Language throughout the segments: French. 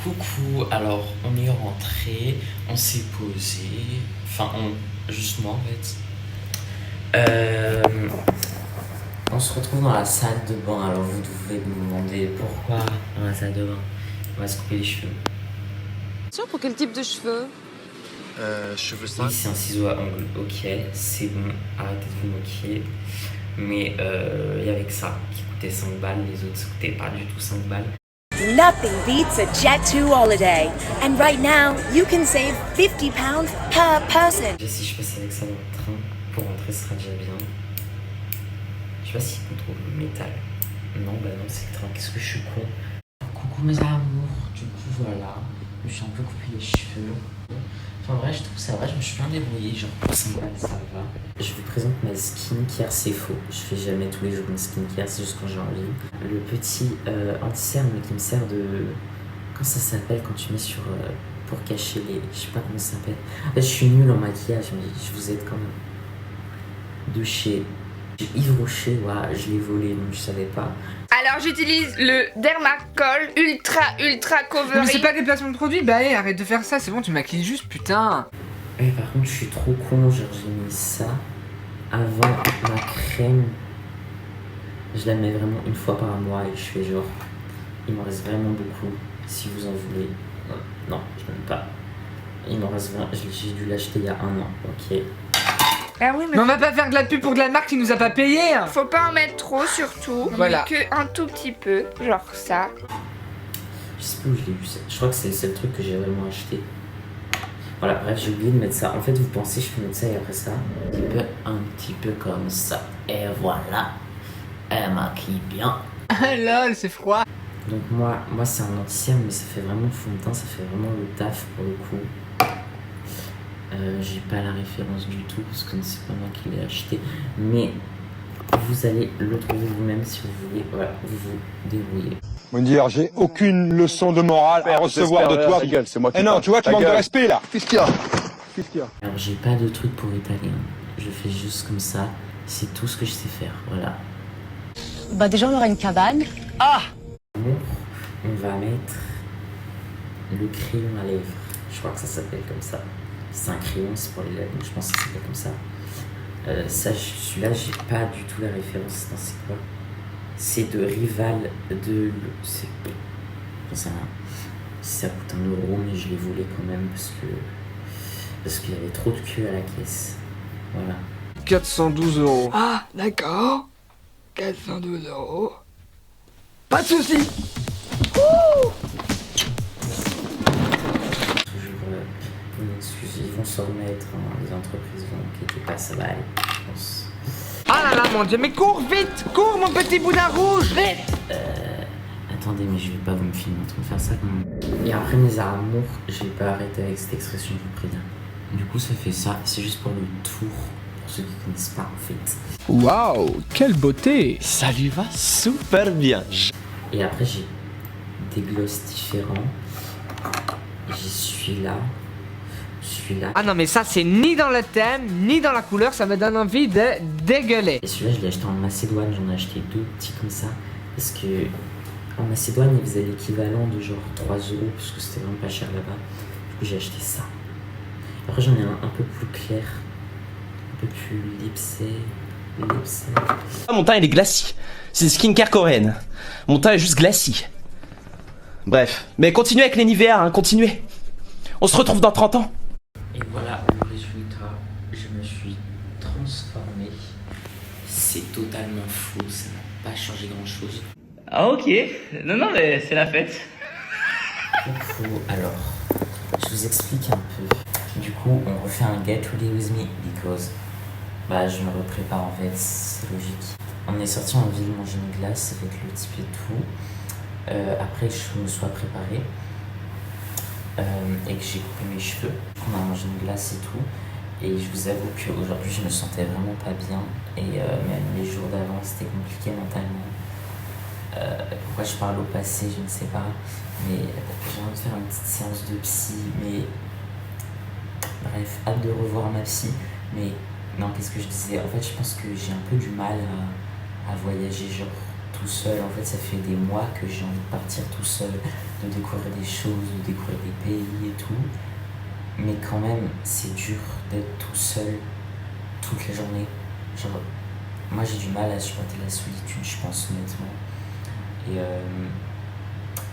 Coucou, alors on est rentré, on s'est posé, enfin juste moi en fait. On se retrouve dans la salle de bain, alors vous devez vous demander pourquoi dans la salle de bain. On va se couper les cheveux. Pour quel type de cheveux? Cheveux Oui, simples. c'est un ciseau à ongles, ok, c'est bon, arrêtez de vous moquer. Mais il y avait que ça qui coûtait 5 balles, les autres ça coûtait pas du tout 5 balles. Nothing beats a Jet2 holiday. And right now, you can save £50 per person. Déjà, si je passe avec ça dans le train, pour rentrer, ce sera déjà bien. Je sais pas s'il contrôle le métal. Non, bah non, c'est le train. Qu'est-ce que je suis con. Coucou mes amours. Du coup, voilà. Je me suis un peu coupé les cheveux. Enfin, en vrai, je trouve ça vrai. Je me suis bien débrouillé. Genre, pour 5 balles, ça va. Je vous présente ma skincare. C'est faux. Je fais jamais tous les jours une skincare. C'est juste quand j'ai envie. Le petit anti-cerne qui me sert de. Quand ça s'appelle, quand tu mets sur. Pour cacher les. Je sais pas comment ça s'appelle. En fait, je suis nulle en maquillage, mais je vous aide quand même. De chez Yves Rocher, ouais, je l'ai volé, donc je savais pas. Alors j'utilise le Dermacol Ultra Coverage. Mais c'est pas des placements de produits, bah hey, arrête de faire ça, c'est bon, tu maquilles juste, putain. Ouais, par contre, je suis trop con, genre j'ai mis ça avant ma crème. Je la mets vraiment une fois par mois et je fais genre, il m'en reste vraiment beaucoup, si vous en voulez. Non, je n'aime pas. Il m'en reste vraiment, j'ai dû l'acheter il y a 1 an, ok. Ah oui, Mais on va pas faire de la pub pour de la marque qui nous a pas payé. faut pas en mettre trop surtout. Voilà. Mais que un tout petit peu, genre ça. Je sais plus où je l'ai vu ça. Je crois que c'est le seul truc que j'ai vraiment acheté. Voilà, bref, j'ai oublié de mettre ça. En fait, vous pensez, je peux mettre ça et après ça. Un petit peu comme ça. Et voilà. Elle maquille bien. Ah lol, c'est froid. Donc moi c'est un anti-cerne, mais ça fait vraiment fond de teint, ça fait vraiment le taf pour le coup. J'ai pas la référence du tout parce que c'est pas moi qui l'ai acheté. Mais vous allez le trouver vous-même si vous voulez. Voilà, vous vous débrouillez. Mounir, j'ai aucune leçon de morale à recevoir de toi. C'est moi qui Eh non, tu vois, tu manques de respect là. Qu'est-ce qu'il y a? Alors j'ai pas de truc pour italien. Je fais juste comme ça. C'est tout ce que je sais faire. Voilà. Bah déjà, on aura une cabane. On va mettre le crayon à lèvres. Je crois que ça s'appelle comme ça. C'est un crayon, c'est pour les lèvres, donc je pense que ça s'appelle comme ça. Celui-là, j'ai pas du tout la référence. Non, c'est quoi? C'est de Rival de... C'est... J'en sais rien. Ça coûte 1 euro, mais je l'ai volé quand même parce qu'il y avait trop de queue à la caisse. Voilà. 412 €. Ah, d'accord. 412 €. Pas de soucis. Toujours une excuse, ils vont se remettre, hein, les entreprises vont inquiéter pas, ça va aller, je pense. Ah là là, mon dieu, mais cours vite, cours mon petit boudin rouge, vite. Attendez, mais je vais pas vous me filmer en train de faire ça quand même. Et après mes amours, je vais pas arrêter avec cette expression, je vous préviens. Du coup, ça fait ça, c'est juste pour le tour, pour ceux qui connaissent pas en fait. Waouh, quelle beauté! Ça lui va super bien. Et après, j'ai des glosses différents. J'ai celui-là. Ah non mais ça c'est ni dans le thème, ni dans la couleur, ça me donne envie de dégueuler. Et celui-là, je l'ai acheté en Macédoine, j'en ai acheté 2 petits comme ça. Parce que en Macédoine, ils faisaient l'équivalent de genre 3 €, parce que c'était vraiment pas cher là-bas. Du coup, j'ai acheté ça. Après, j'en ai un peu plus clair, un peu plus lipsé. Mon teint il est glacis. C'est une skincare coréenne. Mon teint est juste glacis. Bref. Mais continuez avec les Nivea, hein, continuez. On se retrouve dans 30 ans. Et voilà le résultat. Je me suis transformé. C'est totalement faux, ça n'a pas changé grand-chose. Ah ok, non mais c'est la fête. Coucou, alors, je vous explique un peu. Du coup, on refait un Get Ready With Me because je me reprépare en fait, c'est logique. On est sorti en ville manger une glace avec le type et tout. Après, je me sois préparé et que j'ai coupé mes cheveux. On a mangé une glace et tout. Et je vous avoue qu'aujourd'hui, je me sentais vraiment pas bien. Et même les jours d'avant, c'était compliqué mentalement. Pourquoi je parle au passé, je ne sais pas. Mais j'ai envie de faire une petite séance de psy. Mais bref, hâte de revoir ma psy. Mais non, qu'est-ce que je disais? En fait, je pense que j'ai un peu du mal à voyager genre tout seul. En fait, ça fait des mois que j'ai envie de partir tout seul, de découvrir des choses, de découvrir des pays et tout. Mais quand même, c'est dur d'être tout seul toute la journée. Genre, moi j'ai du mal à supporter la solitude, je pense, honnêtement.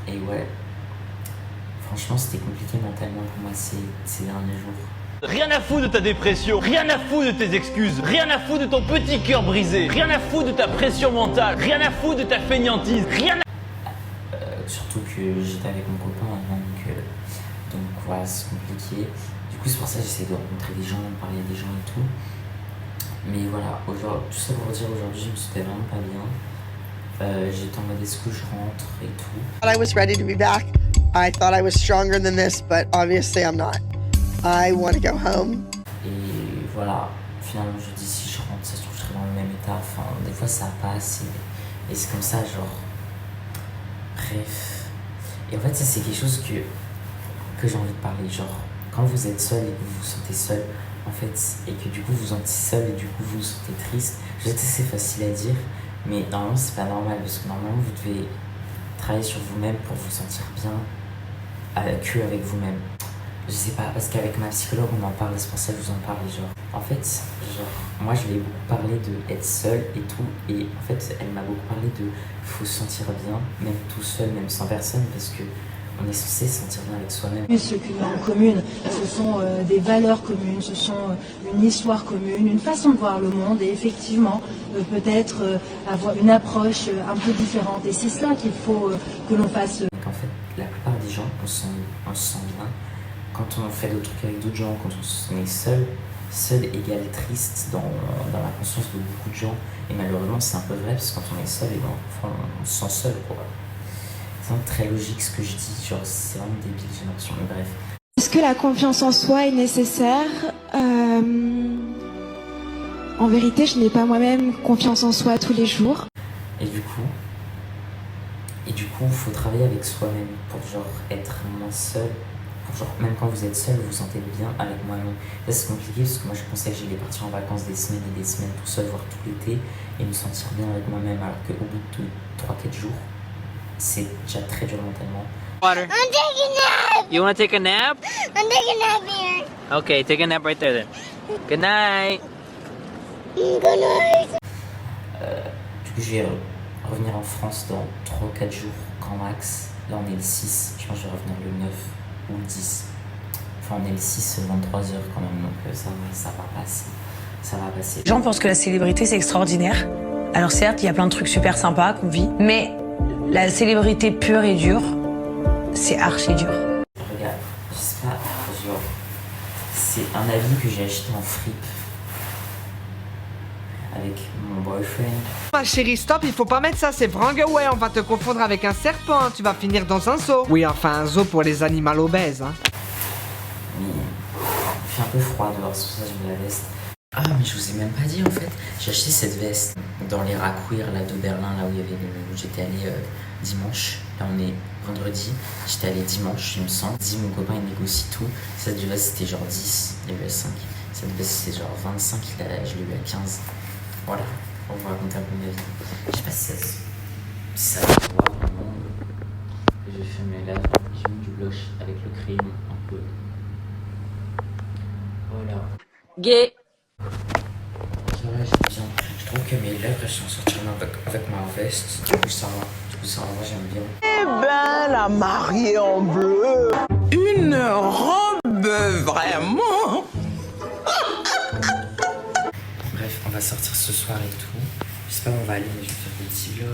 Et ouais, franchement, c'était compliqué mentalement pour moi ces derniers jours. Rien à foutre de ta dépression, rien à foutre de tes excuses, rien à foutre de ton petit cœur brisé, rien à foutre de ta pression mentale, rien à foutre de ta fainéantise, rien à... Surtout que j'étais avec mon copain, donc voilà, c'est compliqué. Du coup, c'est pour ça que j'essaie de rencontrer des gens, de parler à des gens et tout. Mais voilà, tout ça pour dire, aujourd'hui, je me sentais vraiment pas bien. J'étais en mode est-ce que je rentre et tout. I was ready to be back. I thought I was stronger than this, but obviously I'm not. I want to go home. Et voilà, finalement je dis si je rentre, ça se trouve je serai dans le même état. Enfin, des fois ça passe et c'est comme ça, genre. Bref. Et en fait, ça c'est quelque chose que j'ai envie de parler. Genre, quand vous êtes seul et que vous vous sentez seul, en fait, et que du coup vous vous sentez seul et du coup vous vous sentez triste, je sais que c'est facile à dire, mais normalement c'est pas normal parce que normalement vous devez travailler sur vous-même pour vous sentir bien que avec vous-même. Je sais pas, parce qu'avec ma psychologue on en parle, c'est pour ça que je vous en parle. Genre, en fait, genre, moi je lui ai beaucoup parlé d'être seul et tout, et en fait elle m'a beaucoup parlé de faut se sentir bien, même tout seul, même sans personne, parce que on est censé se sentir bien avec soi-même. Ce qu'il y a en commune, ce sont des valeurs communes, ce sont une histoire commune, une façon de voir le monde et effectivement peut-être avoir une approche un peu différente. Et c'est cela qu'il faut que l'on fasse. Donc en fait, la plupart des gens, on se sent bien quand on fait d'autres trucs avec d'autres gens, quand on est seul égale triste dans la conscience de beaucoup de gens. Et malheureusement, c'est un peu vrai, parce que quand on est seul, on se sent seul, quoi. C'est vraiment très logique ce que je dis, genre c'est vraiment débile, j'ai l'impression, mais bref. Est-ce que la confiance en soi est nécessaire ? En vérité, je n'ai pas moi-même confiance en soi tous les jours. Et du coup, il faut travailler avec soi-même pour genre être moins seul. Pour genre, même quand vous êtes seul, vous vous sentez bien avec moi-même. Là, c'est compliqué parce que moi, je pensais que j'allais partir en vacances des semaines et des semaines tout seul, voire tout l'été, et me sentir bien avec moi-même, alors qu'au bout de 3-4 jours, c'est déjà très dur mentalement. Water. I'm taking a nap! You wanna take a nap? I'm taking a nap here. Okay, take a nap right there then. Good night. Good night. Du coup, je vais revenir en France dans 3-4 jours, grand max. Là, on est le 6, je pense que je vais revenir le 9 ou le 10. Enfin, on est le 6, 23h quand même, donc ça va passer. Ça va passer. Les gens pensent que la célébrité, c'est extraordinaire. Alors certes, il y a plein de trucs super sympas qu'on vit, mais la célébrité pure et dure, c'est archi dur. Regarde, je sais pas, genre, c'est un habit que j'ai acheté en fripe avec mon boyfriend. Ma chérie, stop, il faut pas mettre ça, c'est ouais, on va te confondre avec un serpent, tu vas finir dans un zoo. Oui, enfin un zoo pour les animaux obèses, hein. Mais il fait un peu froid dehors, c'est pour ça que je mets la veste. Ah, mais je vous ai même pas dit en fait, j'ai acheté cette veste dans les Racqueer là de Berlin, là où il y avait où j'étais allé dimanche. Là on est vendredi, j'étais allé dimanche, il me semble. Mon copain il négocie tout. Cette veste c'était genre 10, il y avait 5. Cette veste c'était genre 25, je l'ai eu à 15. Voilà, on va vous raconter un peu ma vie. Je sais pas si ça va voir vraiment. J'ai fait mes lèvres, j'ai mis du blush avec le crayon un peu. Voilà. Gay. Je trouve que mes lèvres elles sont sorties avec ma veste. Du coup ça va, j'aime bien. Eh ben, la mariée en bleu. Une robe, vraiment. Bref, on va sortir ce soir et tout. J'espère qu'on va aller, mais je vais faire des petits vlogs.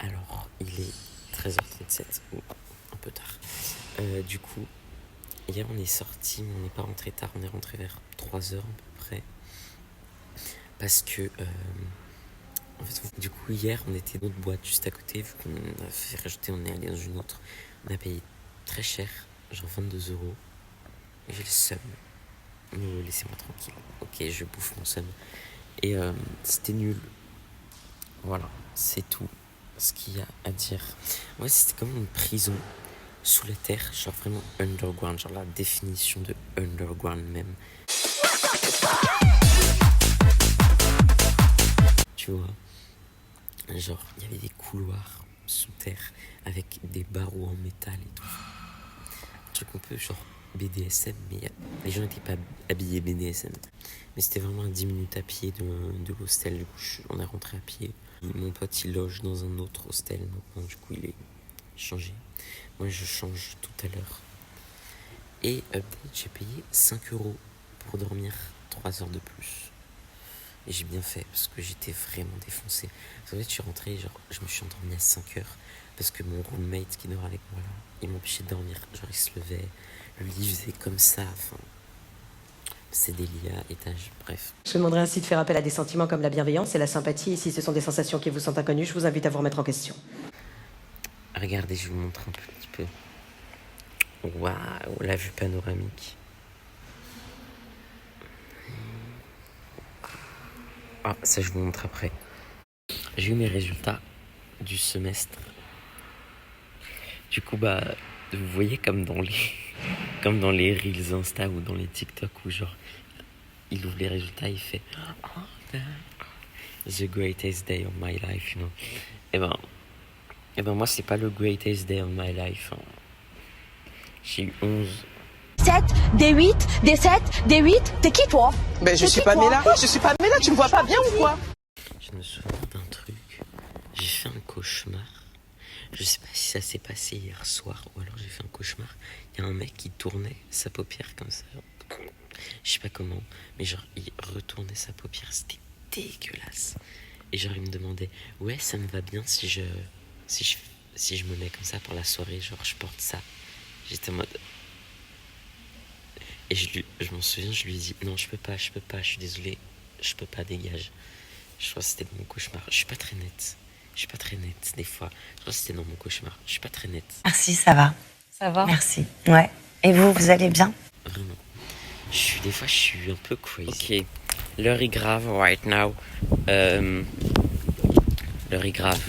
Alors, il est 13h37, ou un peu tard. Du coup, hier on est sorti, mais on n'est pas rentré tard, on est rentré vers 3h à peu près. Parce que, en fait, du coup, hier on était dans notre boîte juste à côté, vu qu'on a fait rajouter, on est allé dans une autre. On a payé très cher, genre 22 €. Et j'ai le seum. Mais laissez-moi tranquille. Ok, je bouffe mon seum. Et c'était nul. Voilà, c'est tout ce qu'il y a à dire. Ouais, c'était comme une prison sous la terre, genre vraiment underground, genre la définition de underground même. tu vois. Genre, il y avait des couloirs sous terre avec des barreaux en métal et tout. Un truc un peu genre BDSM, mais les gens n'étaient pas habillés BDSM. Mais c'était vraiment à 10 minutes à pied de l'hostel. Du coup, on est rentré à pied. Mon pote, il loge dans un autre hostel maintenant. Du coup, il est changé. Moi, je change tout à l'heure. Et j'ai payé 5 € pour dormir 3 heures de plus. Et j'ai bien fait parce que j'étais vraiment défoncé. En fait, je suis rentré, genre, je me suis endormi à 5 heures parce que mon roommate qui dort avec moi là, il m'empêchait de dormir. Genre, il se levait, le lit faisait comme ça. Enfin, c'est des lits à étage, bref. Je demanderai ainsi de faire appel à des sentiments comme la bienveillance et la sympathie. Et si ce sont des sensations qui vous sont inconnues, je vous invite à vous remettre en question. Regardez, je vous montre un petit peu. Waouh, la vue panoramique. Ah, ça je vous montre après. J'ai eu mes résultats du semestre. Du coup, bah, vous voyez comme dans les Reels Insta ou dans les TikTok où genre, il ouvre les résultats, il fait oh, the greatest day of my life, you know. Et ben moi, c'est pas le greatest day of my life. Hein. J'ai eu 11. 7, des 8, des 7, des 8. T'es qui toi? Ben je suis pas Mela. Je suis pas Mela, tu me vois pas bien ou quoi? Je me souviens d'un truc. J'ai fait un cauchemar. Je sais pas si ça s'est passé hier soir ou alors j'ai fait un cauchemar. Il y a un mec qui tournait sa paupière comme ça. Je sais pas comment, mais genre il retournait sa paupière. C'était dégueulasse. Et genre il me demandait ouais, ça me va bien si je me mets comme ça pour la soirée, genre je porte ça. J'étais en mode... Et je m'en souviens, je lui ai dit non, je peux pas, je suis désolé, je peux pas, dégage. Je crois que c'était dans mon cauchemar. Je suis pas très nette des fois. Je crois que c'était dans mon cauchemar. Je suis pas très nette. Merci, ça va. Ça va? Merci. Ouais. Et vous allez bien? Vraiment. Des fois, je suis un peu crazy. Ok, l'heure est grave right now. L'heure est grave.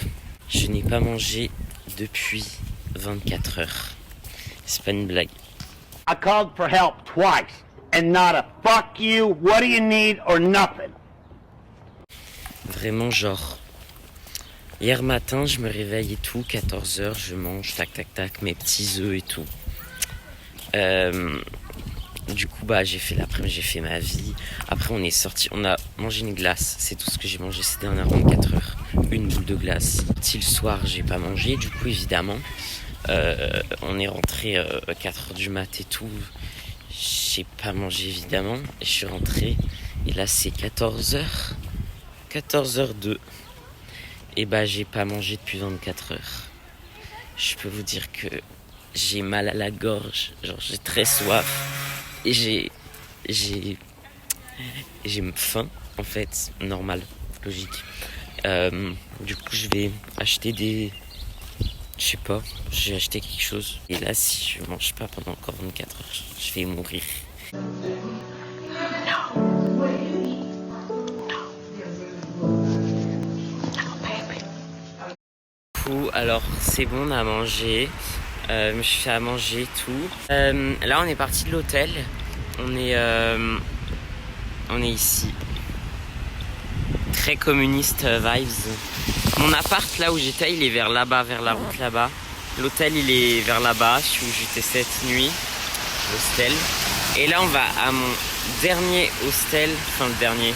Je n'ai pas mangé depuis 24 heures. C'est pas une blague. I called for help twice, and not a fuck you, what do you need, or nothing. Vraiment genre, hier matin je me réveille et tout, 14h, je mange, tac tac tac, mes petits œufs et tout. Du coup bah j'ai fait l'après-midi, j'ai fait ma vie. Après on est sorti, on a mangé une glace, c'est tout ce que j'ai mangé ces dernières 24 heures. Une boule de glace. Si le soir j'ai pas mangé, du coup évidemment. On est rentré 4h du mat et tout. J'ai pas mangé évidemment. Et je suis rentré. Et là c'est 14h. 14h02. Et bah j'ai pas mangé depuis 24 heures. Je peux vous dire que j'ai mal à la gorge. Genre j'ai très soif. Et j'ai faim en fait. Normal. Logique. Du coup je vais acheter je sais pas, j'ai acheté quelque chose. Et là, si je mange pas pendant encore 24 heures, je vais mourir. Alors, c'est bon, on a mangé. Je me suis fait à manger et tout. Là, on est parti de l'hôtel. On est ici. Très communiste vibes. Mon appart là où j'étais, il est vers là-bas, vers la route là-bas. L'hôtel il est vers là-bas, où j'étais cette nuit, l'hostel. Et là on va à mon dernier hostel, enfin le dernier,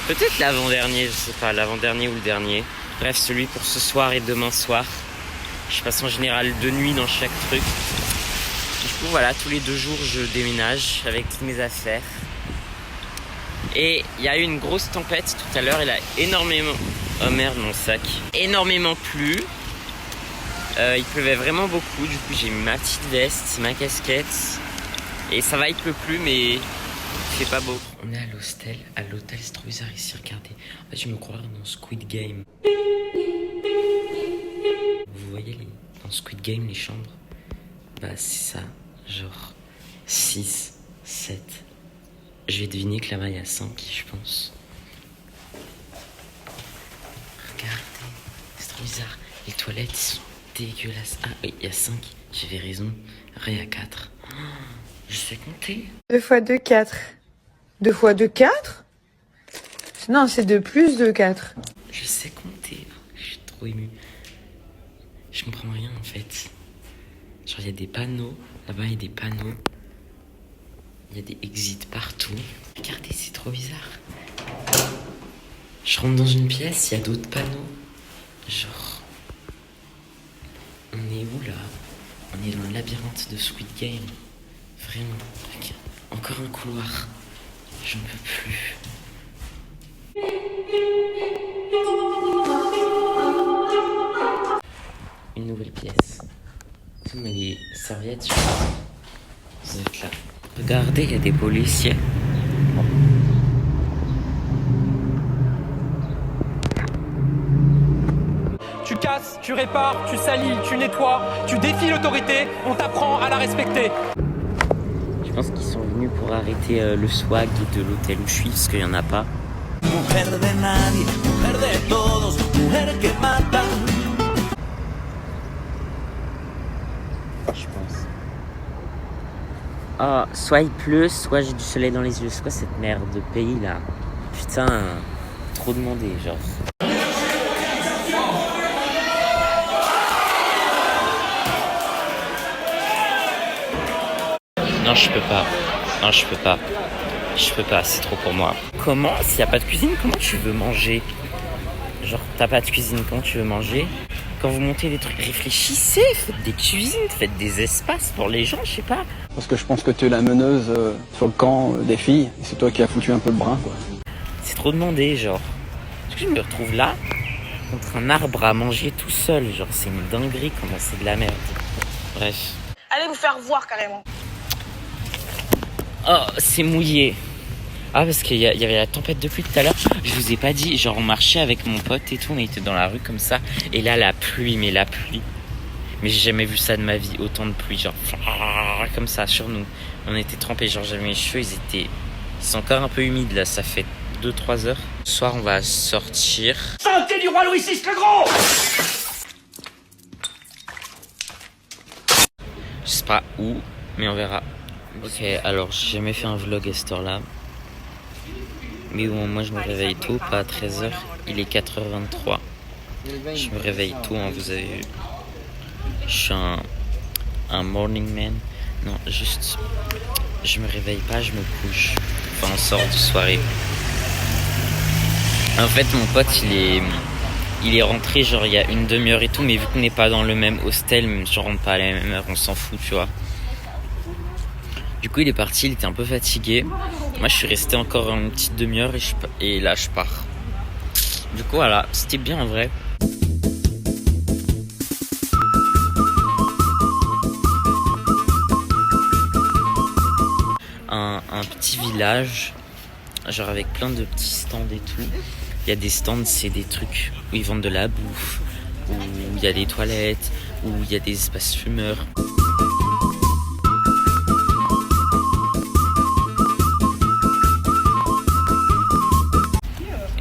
peut-être l'avant-dernier, je sais pas, l'avant-dernier ou le dernier. Bref, celui pour ce soir et demain soir. Je passe en général 2 nuits dans chaque truc. Du coup voilà, tous les 2 jours je déménage avec toutes mes affaires. Et il y a eu une grosse tempête tout à l'heure, il a énormément... Oh merde, mon sac. Énormément plu. Il pleuvait vraiment beaucoup, du coup j'ai mis ma petite veste, ma casquette. Et ça va, il pleut plus, mais il fait pas beau. On est à l'hostel, c'est trop bizarre ici, regardez. En fait, je me croirais dans Squid Game. Vous voyez dans Squid Game les chambres? Bah c'est ça, genre 6, 7. Je vais deviner que là-bas il y a 5, je pense. Regardez, c'est trop bizarre. Les toilettes sont dégueulasses. Ah oui, il y a 5, j'avais raison. Rien à 4. Je sais compter. 2 x 2, 4. 2 x 2, 4? Non, c'est 2 plus 2, 4. Je sais compter. Je suis trop ému. Je comprends rien en fait. Genre il y a des panneaux. Là-bas il y a des panneaux. Il y a des exits partout. Regardez, c'est trop bizarre. Je rentre dans une pièce, il y a d'autres panneaux. Genre... On est où là? On est dans le labyrinthe de Squid Game. Vraiment. Encore un couloir. J'en peux plus. Une nouvelle pièce. Tous les serviettes, je crois. Vous êtes là. Regardez, il y a des policiers. Tu casses, tu répares, tu salis, tu nettoies, tu défies l'autorité, on t'apprend à la respecter. Je pense qu'ils sont venus pour arrêter le swag de l'hôtel où je suis, parce qu'il n'y en a pas. Je pense. Oh, soit il pleut, soit j'ai du soleil dans les yeux. C'est quoi cette merde de pays là? Putain, trop demandé, genre. Non, je peux pas. Non, je peux pas. Je peux pas, c'est trop pour moi. Comment, s'il n'y a pas de cuisine, comment tu veux manger? Genre, t'as pas de cuisine, comment tu veux manger? Quand vous montez des trucs, réfléchissez, faites des cuisines, faites des espaces pour les gens, je sais pas. Parce que je pense que tu es la meneuse sur le camp des filles, et c'est toi qui as foutu un peu le brin, quoi. C'est trop demandé, genre. Est-ce que je me retrouve là, contre un arbre à manger tout seul? Genre, c'est une dinguerie, comment c'est de la merde. Bref. Allez vous faire voir carrément. Oh, c'est mouillé. Ah, parce qu'il y avait la tempête de pluie tout à l'heure. Je vous ai pas dit, genre on marchait avec mon pote et tout, on était dans la rue comme ça. Et là, la pluie, mais la pluie. Mais j'ai jamais vu ça de ma vie, autant de pluie, genre comme ça sur nous. On était trempés, genre j'avais mes cheveux, ils sont encore un peu humides là, ça fait 2-3 heures. Ce soir, on va sortir. Santé du roi Louis VI le Grand! Je sais pas où, mais on verra. Ok, alors j'ai jamais fait un vlog à cette heure-là. Mais bon, moi je me réveille tôt, pas à 13h, il est 4h23. Je me réveille tôt, hein, vous avez vu. Je suis un morning man. Non, juste, je me réveille pas, je me couche. Enfin, on sort de soirée. En fait, mon pote, il est rentré genre il y a une demi-heure et tout, mais vu qu'on n'est pas dans le même hostel, même si on rentre pas à la même heure, on s'en fout, tu vois. Du coup, il est parti, il était un peu fatigué. Moi, je suis resté encore une petite demi-heure et là, je pars. Du coup, voilà, c'était bien en vrai. Un petit village, genre avec plein de petits stands et tout. Il y a des stands, c'est des trucs où ils vendent de la bouffe, où il y a des toilettes, où il y a des espaces fumeurs.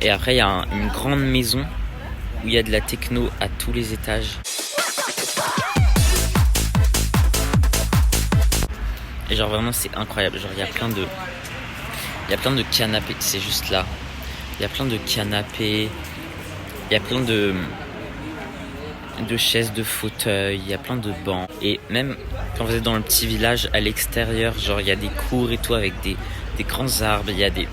Et après, il y a une grande maison où il y a de la techno à tous les étages. Et genre vraiment, c'est incroyable. Genre, il y a plein de canapés. C'est juste là. Il y a plein de canapés. Il y a plein de chaises, de fauteuils. Il y a plein de bancs. Et même quand vous êtes dans le petit village, à l'extérieur, genre, il y a des cours et tout avec des grands arbres, il y a des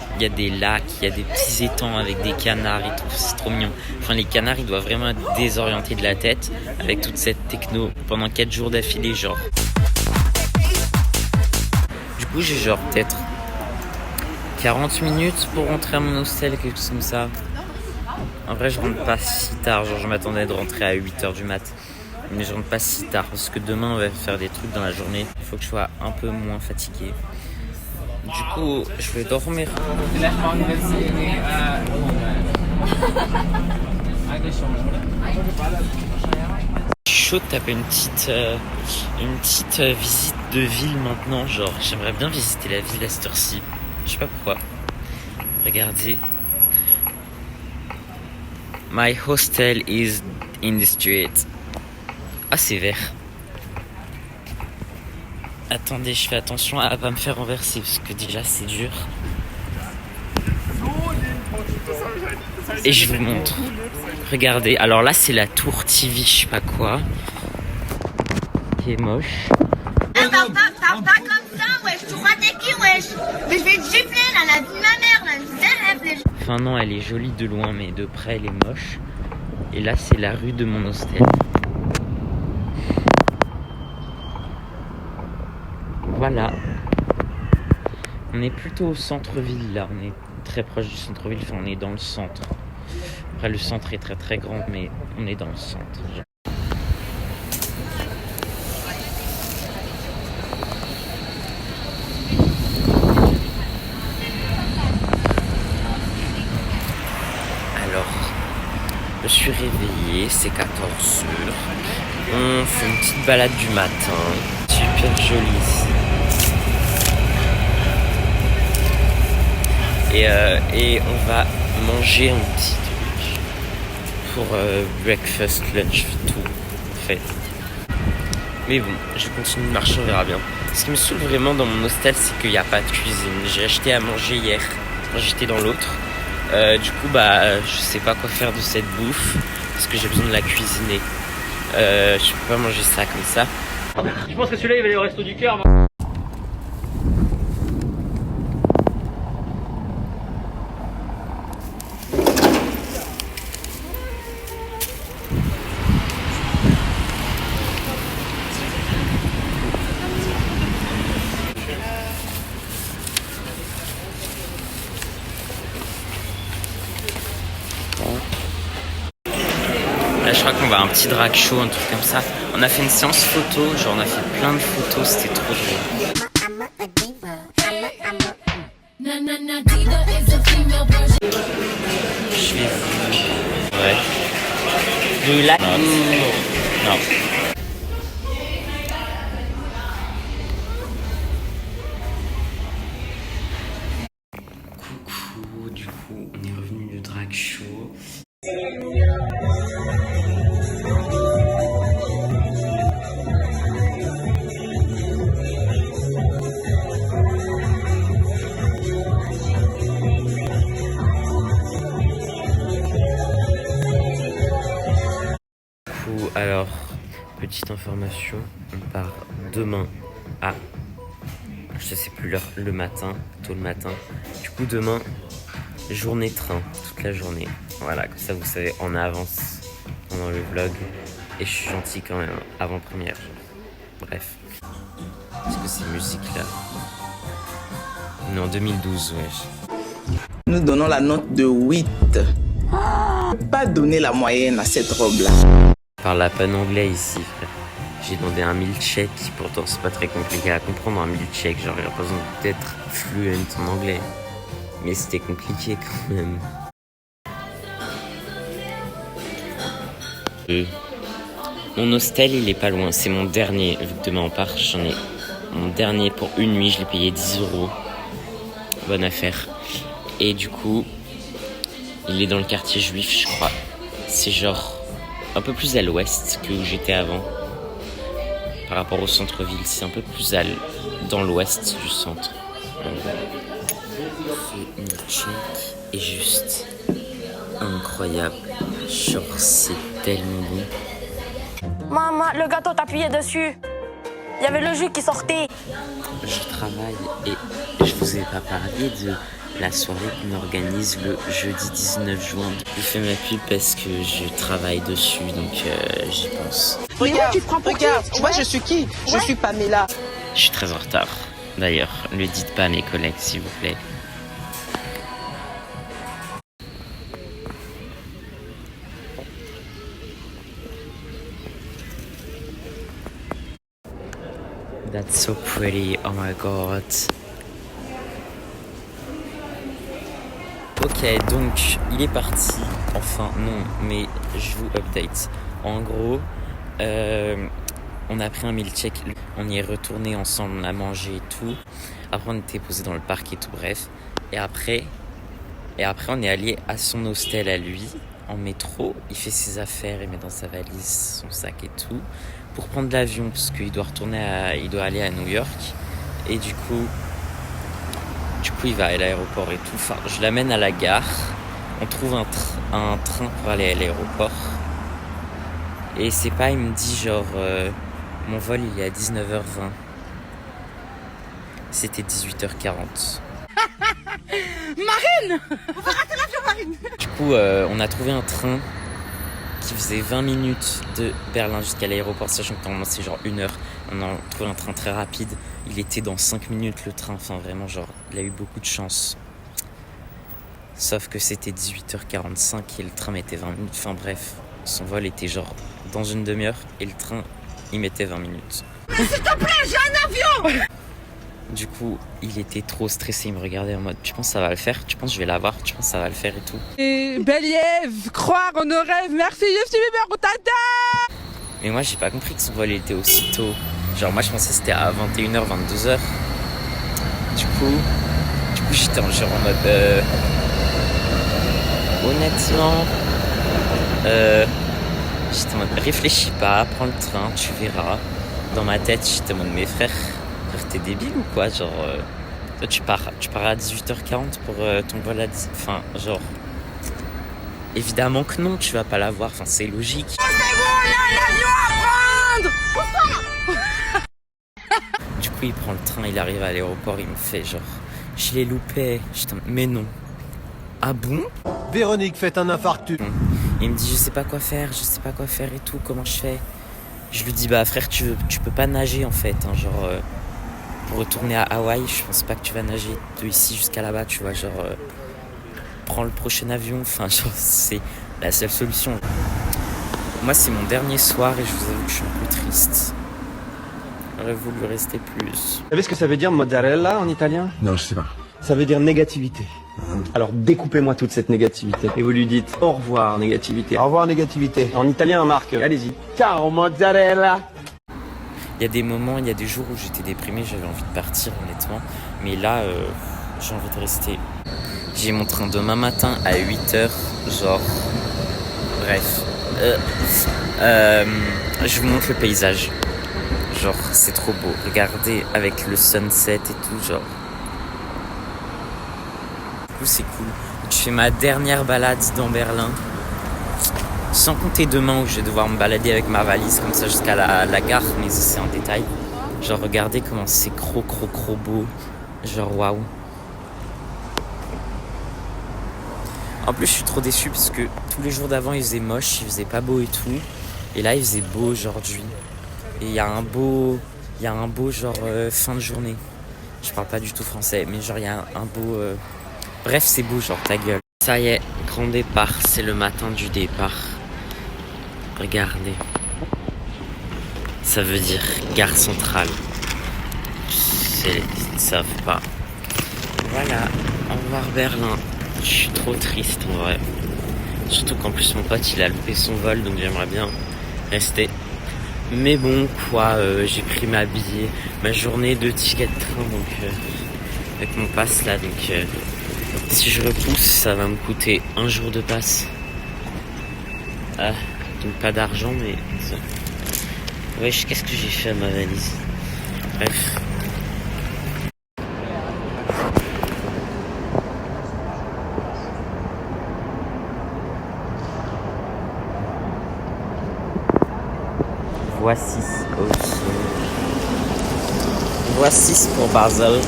lacs, il y a des petits étangs avec des canards et tout, c'est trop mignon. Enfin, les canards, ils doivent vraiment être désorientés de la tête avec toute cette techno pendant 4 jours d'affilée, genre. Du coup, j'ai genre peut-être 40 minutes pour rentrer à mon hostel, quelque chose comme ça. En vrai, je rentre pas si tard, genre je m'attendais de rentrer à 8h du mat. Mais je rentre pas si tard parce que demain, on va faire des trucs dans la journée. Il faut que je sois un peu moins fatigué. Du coup, je vais dormir. Je suis chaud de taper une petite visite de ville maintenant. Genre, j'aimerais bien visiter la ville à cette heure-ci. Je sais pas pourquoi. Regardez. My hostel is in the street. Ah, c'est vert. Attendez, je fais attention à pas me faire renverser parce que déjà c'est dur. et je vous montre. Regardez, alors là c'est la tour TV, je sais pas quoi, qui est moche. Parle pas comme ça, wesh, tu crois t'es qui, wesh? Mais je vais te gifler, là, la vie de ma mère, là, Enfin non, elle est jolie de loin, mais de près elle est moche. Et là c'est la rue de mon hostel. Voilà. On est plutôt au centre-ville là, on est très proche du centre-ville, enfin on est dans le centre. Après le centre est très très grand, mais on est dans le centre. Alors, je suis réveillé, c'est 14h. On fait une petite balade du matin. Super joli ici. Et on va manger un petit truc pour breakfast, lunch, tout en fait. Mais bon, je continue de marcher, on verra bien. Ce qui me saoule vraiment dans mon hostel, c'est qu'il n'y a pas de cuisine. J'ai acheté à manger hier quand j'étais dans l'autre. Du coup, je sais pas quoi faire de cette bouffe parce que j'ai besoin de la cuisiner. Je peux pas manger ça comme ça. Je pense que celui-là il va aller au resto du cœur. Là, je crois qu'on va à un petit drag show, un truc comme ça. On a fait une séance photo, genre on a fait plein de photos, c'était trop drôle. Je vais vous... Ouais. Do you like... Non. Coucou, du coup, on est revenu du drag show. Alors, petite information, on part demain à, je sais plus l'heure, le matin, tôt le matin. Du coup demain, journée train, toute la journée. Voilà, comme ça vous savez en avance pendant le vlog. Et je suis gentil quand même, avant-première. Bref. Est-ce que ces musiques-là? Non, 2012, ouais. Nous donnons la note de 8. Pas donner la moyenne à cette robe-là. Je parle à peine anglais ici, frère. J'ai demandé un milkshake, pourtant c'est pas très compliqué à comprendre un milkshake. Genre, il n'y a pas besoin d'être fluent en anglais. Mais c'était compliqué quand même. Et mon hostel, il est pas loin. C'est mon dernier. Vu que demain on part, j'en ai mon dernier pour une nuit. Je l'ai payé 10 €. Bonne affaire. Et du coup, il est dans le quartier juif, je crois. C'est genre un peu plus à l'ouest que où j'étais avant. Par rapport au centre-ville, c'est un peu plus dans l'ouest du centre. Ce milkshake est juste incroyable. Genre, c'est tellement bon. Maman, le gâteau, t'appuyais dessus. Il y avait le jus qui sortait. Je travaille et je vous ai pas parlé de la soirée qu'on organise le jeudi 19 juin. Je fais ma pub parce que je travaille dessus, donc j'y pense. Regarde, tu vois, je suis qui? Je suis Pamela. Je suis très en retard. D'ailleurs, ne le dites pas à mes collègues, s'il vous plaît. That's so pretty, oh my god. Ok, donc il est parti. Enfin non, mais je vous update. En gros, on a pris un milkshake, on y est retourné ensemble, on a mangé et tout. Après on était posé dans le parc et tout, bref. Et après on est allé à son hostel à lui, en métro. Il fait ses affaires, il met dans sa valise son sac et tout, pour prendre l'avion, parce qu'il doit il doit aller à New York. Et du coup il va à l'aéroport et tout. Enfin, je l'amène à la gare. on trouve un train pour aller à l'aéroport. Et c'est pas, il me dit genre, mon vol il est à 19h20. C'était 18h40. Marine! On va rater l'avion, Marine! Du coup, on a trouvé un train qui faisait 20 minutes de Berlin jusqu'à l'aéroport, sachant que normalement c'est genre 1 heure. On a trouvé un train très rapide. Il était dans 5 minutes le train, enfin vraiment genre, il a eu beaucoup de chance. Sauf que c'était 18h45 et le train mettait 20 minutes. Enfin bref, son vol était genre dans une demi-heure et le train il mettait 20 minutes. S'il te plaît, j'ai un avion! Du coup, il était trop stressé, il me regardait en mode tu penses que ça va le faire? Tu penses que je vais l'avoir? Tu penses que ça va le faire et tout? Et Beliève, croire en nos rêves, merci Justin Bieber, tata! Mais moi j'ai pas compris que son vol était aussi tôt. Genre moi je pensais que c'était à 21h, 22h. Du coup j'étais genre en mode honnêtement j'étais en mode réfléchis pas, prends le train, tu verras. Dans ma tête j'étais en mode mes frères, t'es débile ou quoi? Genre toi tu pars à 18h40 pour ton vol à 10. Enfin genre évidemment que non, tu vas pas l'avoir, enfin c'est logique. C'est bon, il y a un avion à prendre! Du coup il prend le train, il arrive à l'aéroport, il me fait genre je l'ai loupé. Mais non. Ah bon? Véronique, faites un infarctus. Il me dit je sais pas quoi faire et tout, comment je fais? Je lui dis bah frère tu peux pas nager en fait, hein, genre pour retourner à Hawaï, je pense pas que tu vas nager de ici jusqu'à là-bas, tu vois, genre prends le prochain avion, enfin genre c'est la seule solution. Moi c'est mon dernier soir et je vous avoue que je suis un peu triste. J'aurais voulu rester plus. Vous savez ce que ça veut dire mozzarella en italien? Non, je sais pas. Ça veut dire négativité. Alors découpez-moi toute cette négativité et vous lui dites au revoir négativité. Au revoir négativité. En italien, Marc, allez-y. Ciao mozzarella. Il y a des moments, il y a des jours où j'étais déprimé, j'avais envie de partir honnêtement. Mais là, j'ai envie de rester. J'ai mon train demain matin à 8h, genre... Bref. Je vous montre le paysage. Genre, c'est trop beau. Regardez avec le sunset et tout, genre... Du coup, c'est cool. Je fais ma dernière balade dans Berlin. Sans compter demain où je vais devoir me balader avec ma valise comme ça jusqu'à la gare, mais ça c'est un détail. Genre regardez comment c'est trop beau. Genre waouh. En plus je suis trop déçu parce que tous les jours d'avant il faisait moche, il faisait pas beau et tout. Et là il faisait beau aujourd'hui. Et il y a un beau genre fin de journée. Je parle pas du tout français, mais genre il y a un beau... Bref c'est beau, genre ta gueule. Ça y est, grand départ, c'est le matin du départ. Regardez. Ça veut dire gare centrale. Ils savent pas. Voilà, au revoir Berlin. Je suis trop triste en vrai. Surtout qu'en plus mon pote il a loupé son vol, donc j'aimerais bien rester. Mais bon quoi, j'ai pris ma journée de ticket de train donc avec mon pass là, donc si je repousse ça va me coûter un jour de passe. Donc pas d'argent mais... Wesh, qu'est-ce que j'ai fait à ma valise? Bref. Voici pour Basel.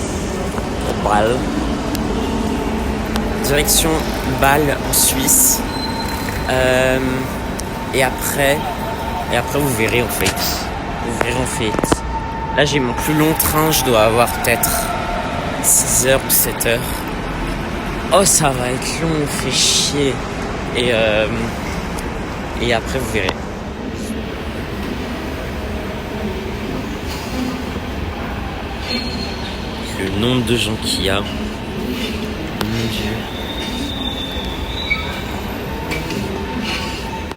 Pour Bâle. Direction Bâle en Suisse. Et après vous verrez en fait. Là j'ai mon plus long train, je dois avoir peut-être 6h ou 7h. Oh ça va être long, fait chier. Et après vous verrez. Le nombre de gens qu'il y a. Mon Dieu.